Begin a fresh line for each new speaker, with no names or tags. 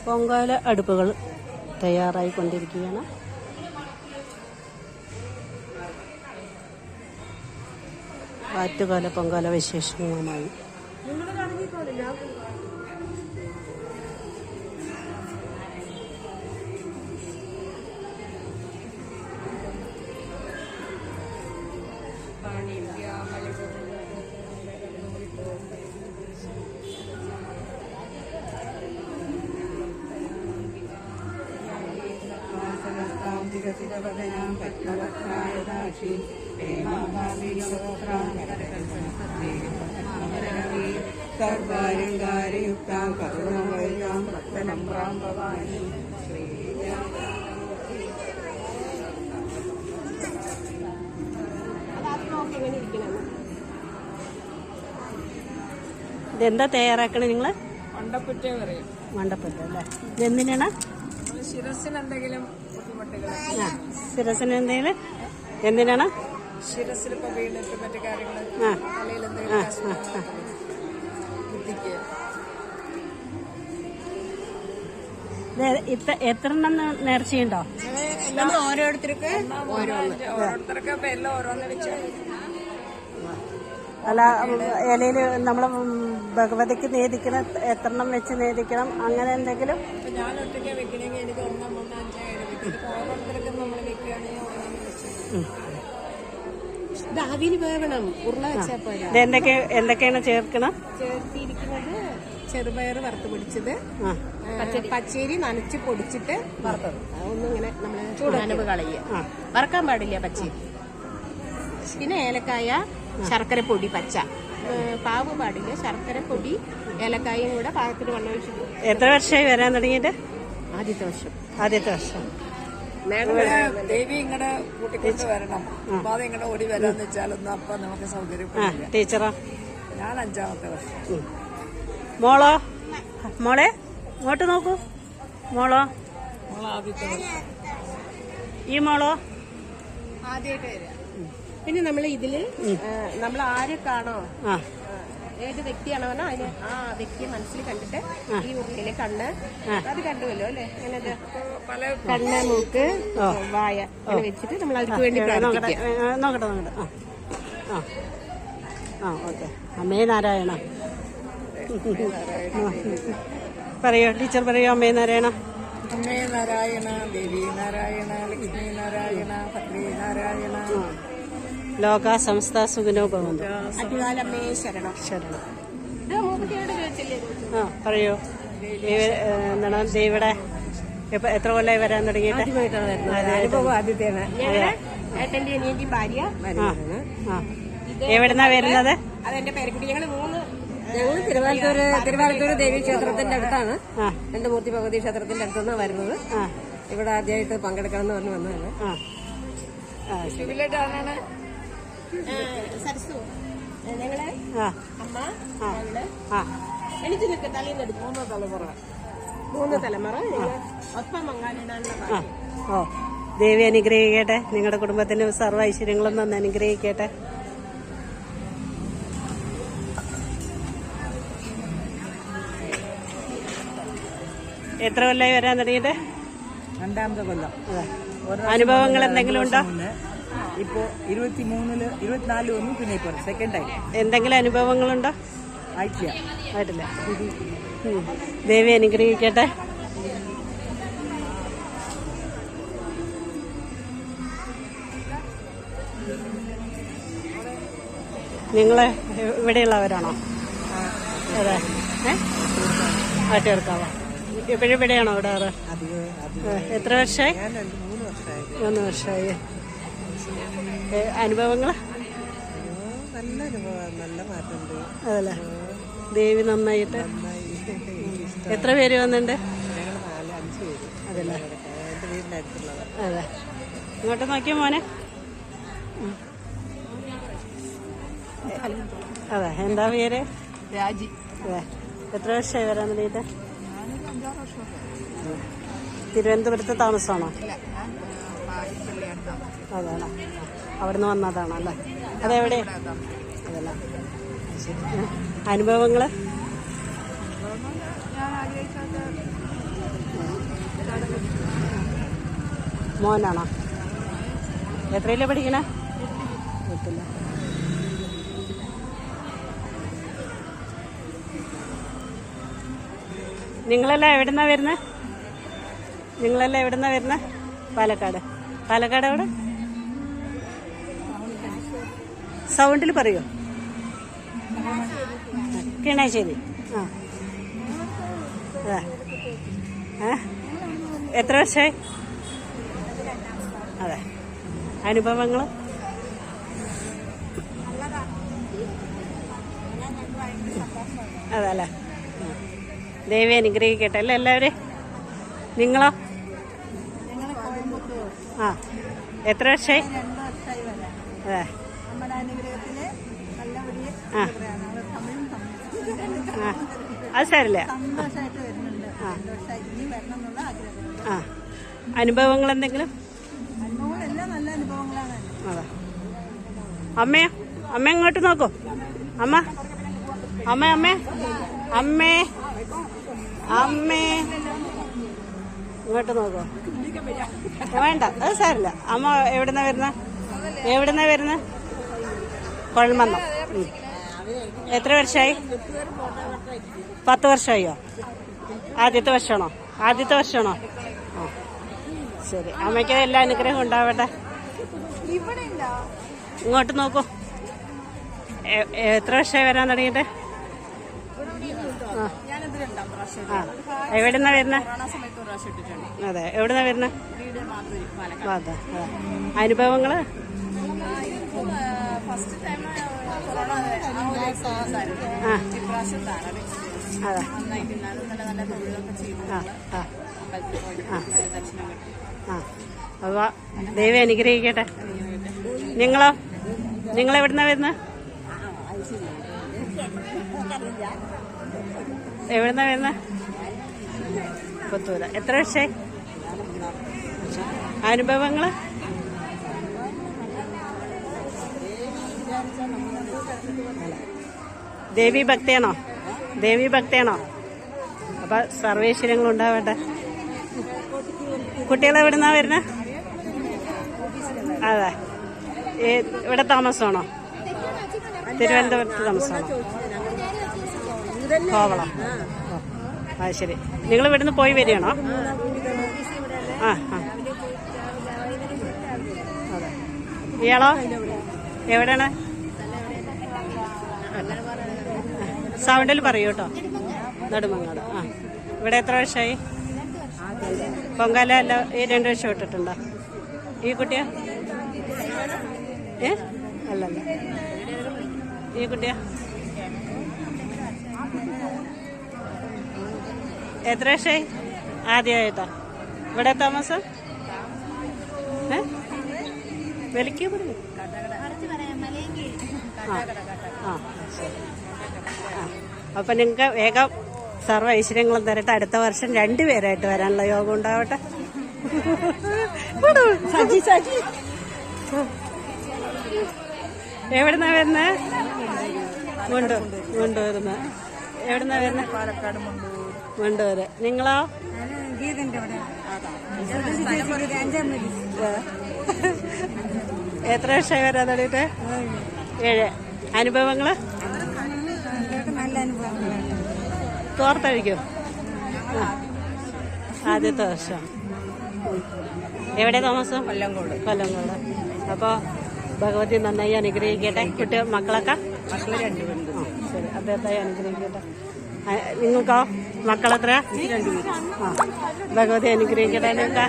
പൊങ്കാല അടുപ്പുകൾ തയ്യാറായിക്കൊണ്ടിരിക്കുകയാണ്. ആറ്റുകാല പൊങ്കാല വിശേഷങ്ങളുമായി
സർവാലങ്കാരയുക്താം കരുണാം ഭക്തനം റാം ഭവാനി
ഇതെന്താ തയ്യാറാക്കണേ നിങ്ങള്?
മണ്ടപ്പുറ്റ പറയും.
മണ്ടപ്പുറ്റ അല്ലേ? ഇതെന്തിനാണ്?
ശിരസിന് എന്തെങ്കിലും ബുദ്ധിമുട്ടുകൾ.
ശിരസിന് എന്തെങ്കിലും എന്തിനാണ്?
ശിരസിൽ ഇപ്പൊ വീണിട്ട് മറ്റു കാര്യങ്ങൾ തലയിൽ എന്തെങ്കിലും ബുദ്ധിക്ക്.
എത്ര എണ്ണം നേർച്ചയുണ്ടോ?
ഓരോരുത്തർക്ക് ഇപ്പൊ എല്ലാം ഓരോന്ന് വെച്ച്.
അല്ല, ഇലയില് നമ്മള് ഭഗവതിക്ക് നേദിക്കണം, എത്രണ്ണം വെച്ച് നേദിക്കണം, അങ്ങനെ എന്തെങ്കിലും?
ഞാൻ ഒറ്റയ്ക്ക് വെക്കണമെങ്കിൽ എനിക്ക് 1, 3, 5, 7 ഓരോരുത്തർക്കും നമ്മൾ വെക്കുകയാണെങ്കിൽ ആവിയിൽ വേവണം. ഉരുള വെച്ചാൽ പോലെ.
എന്തൊക്കെയാണ് ചേർക്കണം?
ചേർത്തിരിക്കുന്നത് ചെറുപയർ വറുത്ത് പൊടിച്ചത്, പച്ചരി നനച്ച് പൊടിച്ചിട്ട് വറുത്തത്. അതൊന്നും ഇങ്ങനെ നമ്മള് നനവ് കളയുക, വറക്കാൻ പാടില്ല പച്ചരി. പിന്നെ ഏലക്കായ, ശർക്കര പൊടി, പച്ച പാവ് പാടില്ല, ശർക്കര പൊടി ഏലക്കായും കൂടെ പാകത്തിന് വെള്ളം ഒഴിച്ചിട്ട്.
എത്ര വർഷമായി വരാൻ തുടങ്ങിയിട്ട്?
ആദ്യത്തെ വർഷം. ദേവി ഇങ്ങനെ കൂട്ടിക്കൊണ്ട് വരണം. അപ്പൊ അത് ഇങ്ങനെ ഓടി വരാന്ന് വെച്ചാലൊന്നും അപ്പൊ നമുക്ക് സൗകര്യം.
ടീച്ചറോ?
ഞാൻ 5ാമത്തെ വർഷം.
മോളോ? മോളെ ഇങ്ങോട്ട് നോക്കൂ. മോളോ?
ആദ്യത്തെ വർഷം.
ഈ മോളോ?
ആദ്യമായിട്ട് വരാം. പിന്നെ നമ്മൾ ഇതില് നമ്മൾ ആരൊക്കെയാണോ, ഏത് വ്യക്തിയാണോ അതിന് ആ വ്യക്തിയെ മനസ്സിൽ കണ്ടിട്ട് ഈ ഉള്ളിലെ കണ്ണ് അത് കണ്ടുവല്ലോ അല്ലെ, അങ്ങനെ കണ്ണ്, മൂക്ക്, വായ അങ്ങനെ വെച്ചിട്ട് നമ്മൾ അതിക്ക് വേണ്ടി
നോക്കട്ടെ. ഓക്കെ. അമ്മേ നാരായണ പറയോ ടീച്ചർ, പറയോ. അമ്മേ നാരായണ.
അമ്മേ നാരായണ, ദേവി നാരായണ, ലക്ഷ്മി നാരായണ, ഭദ്രേ നാരായണ,
ലോക സമസ്ത സുഖനോ ഭവന്തു.
അറ്റുകാലമ്മേ ശരണം.
ശരണം. പറയൂ. എന്താണ് ദേവിയുടെ എത്ര കൊല്ലമായി വരാൻ തുടങ്ങിയിട്ട്?
ആദ്യത്തേണ്. ഏട്ടന്റെ അനിയന്റെ ഭാര്യ.
എവിടുന്നാ വരുന്നത്?
അതെന്റെ പേരക്കുട്ടി. ഞങ്ങൾ തിരുവാലത്തൂര് ദേവി ക്ഷേത്രത്തിന്റെ അടുത്താണ്. മൂർത്തി ഭഗവതി ക്ഷേത്രത്തിന്റെ അടുത്തുനിന്നാണ് വരുന്നത്. ഇവിടെ ആദ്യമായിട്ട് പങ്കെടുക്കണം എന്ന് പറഞ്ഞു വന്നതാണ്. ശിവലേട്ടാണ് സരസു. ഞങ്ങള് അമ്മ എനിക്ക് നിൽക്കുക തലേന്നെടുക്കും. 3 തലമുറ ഒപ്പം മങ്ങാനിടാനുള്ള.
ഓ, ദേവി അനുഗ്രഹിക്കട്ടെ. നിങ്ങളുടെ കുടുംബത്തിന് സർവ്വ ഐശ്വര്യങ്ങളും നന്ന് അനുഗ്രഹിക്കട്ടെ. എത്ര കൊല്ലമായി വരാൻ തുടങ്ങിയിട്ട്?
2ാമത്തെ കൊല്ലം.
അനുഭവങ്ങൾ എന്തെങ്കിലും ഉണ്ടോ?
ഇപ്പോ 24 വന്നു. പിന്നെ ഇപ്പോൾ സെക്കൻഡ് ടൈം.
എന്തെങ്കിലും അനുഭവങ്ങളുണ്ടോ? ആയിട്ടില്ല. ദേവി അനുഗ്രഹിക്കട്ടെ. നിങ്ങള് ഇവിടെയുള്ളവരാണോ? അതെ. ആറ്റേർക്കാവോ? എപ്പോഴെവിടെയാണോ ഇടാറ്? എത്ര വർഷമായി? 3 വർഷമായി. അനുഭവങ്ങൾ?
നല്ല അനുഭവം, നല്ല മാറ്റമുണ്ട്.
അതല്ലേ, ദേവി നന്നായിട്ട്. എത്ര പേര് വന്നിട്ടുണ്ട്?
4-5 പേര്.
അതല്ലേ,
എന്റെ വീടിനടുത്തുള്ളത്.
അതെ. ഇങ്ങോട്ട് നോക്കിയ മോനെ. അതെ. എന്താ പേര്?
രാജി.
അതെ. എത്ര വർഷമായി വരാൻ വേണ്ടിയിട്ട്? തിരുവനന്തപുരത്ത് താമസമാണോ? അതാണോ? അവിടുന്ന് വന്നതാണോ? അല്ലേ? അതെവിടെ? അതല്ല. അനുഭവങ്ങള്? മോനാണോ? എത്രയിലാ പഠിക്കണേ? എട്ടില്ല. നിങ്ങളെല്ലാം എവിടുന്നാ വരുന്നത്? നിങ്ങളെല്ലാം എവിടുന്നാ വരുന്നത്? പാലക്കാട്. പാലക്കാട് എവിടെ? സൗണ്ടിൽ പറയൂ. കിണാശ്ശേരി. ആ അതെ. എത്ര വർഷമായി? അതെ. അനുഭവങ്ങൾ? അതല്ലേ. ദേവി അനുഗ്രഹിക്കട്ടെ അല്ലേ എല്ലാവരും. നിങ്ങളോ? ആ എത്ര വർഷമായി? അതെ. ആ ആ അത് സാരില്ല. ആ അനുഭവങ്ങൾ എന്തെങ്കിലും? അതെ. അമ്മയോ? അമ്മ ഇങ്ങോട്ട് നോക്കൂ. അമ്മ അമ്മ അമ്മേ അമ്മേ അമ്മേ ഇങ്ങോട്ട് നോക്കൂ. വേണ്ട അത് സാരില്ല. അമ്മ എവിടുന്നാ വരുന്ന? കൊഴൽമന്നം. എത്ര വർഷമായി? 10 വർഷമായോ? ആദ്യത്തെ വർഷമാണോ? ആ ശരി. അമ്മയ്ക്ക് എല്ലാ അനുഗ്രഹം ഉണ്ടാവട്ടെ. ഇങ്ങോട്ട് നോക്കൂ. എത്ര വർഷമായി വരാൻ തുടങ്ങിയിട്ട്? ആ എവിടുന്നാ വരുന്നത്? അതെ. എവിടുന്നാ വരുന്നത്? അതെ. അനുഭവങ്ങള്? ആ അതെ. അപ്പൊ ദൈവം അനുഗ്രഹിക്കട്ടെ. നിങ്ങളെവിടുന്നാ വരുന്നത്? എവിടുന്നാ വരുന്നത്? പുത്തൂര്. എത്ര വർഷമായി? അനുഭവങ്ങള്? ദേവി ഭക്തിയാണോ? അപ്പൊ സർവേശ്വരങ്ങൾ ഉണ്ടാവട്ടെ. കുട്ടികളെവിടുന്നാ വരുന്നത്? അതെ. ഇവിടെ താമസമാണോ? തിരുവനന്തപുരത്ത് താമസമാണോ? കോവളം. അത് ശരി. നിങ്ങൾ ഇവിടുന്ന് പോയി വരികയാണോ? ആ ആ അതെ. ഇയാളോ? എവിടെയാണ്? സൗണ്ടിൽ പറയൂ കേട്ടോ. നെടുമങ്ങാട്. ആ ഇവിടെ എത്ര വർഷമായി? പൊങ്കാല അല്ല ഈ 2 വർഷം ഇട്ടിട്ടുണ്ടോ? ഈ കുട്ടിയാ? അല്ലല്ല ഈ കുട്ടിയാ? എത്ര വർഷമായി? ആദ്യമായിട്ടാ ഇവിടെ താമസം? വിളിക്കൂ പറയൂ. ആ ശരി. അപ്പൊ നിങ്ങൾക്ക് വേഗം സർവ്വ ഐശ്വര്യങ്ങളും തരട്ടെ. അടുത്ത വർഷം 2 പേരായിട്ട് വരാനുള്ള യോഗം ഉണ്ടാവട്ടെ. എവിടുന്നാ വരുന്നത്? മുണ്ടൂരുന്ന്. എവിടുന്നാ വരുന്നത്? പാലക്കാട് മുണ്ടൂര്. നിങ്ങളോ? എത്ര വർഷമായി വരാൻ തുടങ്ങിയിട്ട്? 7. അനുഭവങ്ങള്? തോർത്തഴിക്കോ? ആദ്യത്തെ വർഷം. എവിടെ താമസം? കൊല്ലങ്കോട്. അപ്പൊ ഭഗവതി നന്നായി അനുഗ്രഹിക്കട്ടെ. മക്കളൊക്കെ? ശരി. അദ്ദേഹത്തെ അനുഗ്രഹിക്കട്ടെ. നിങ്ങൾക്കോ? മക്കളെത്ര? 2 പേര്. ആ ഭഗവതി അനുഗ്രഹിക്കട്ടെ. നിങ്ങൾക്ക്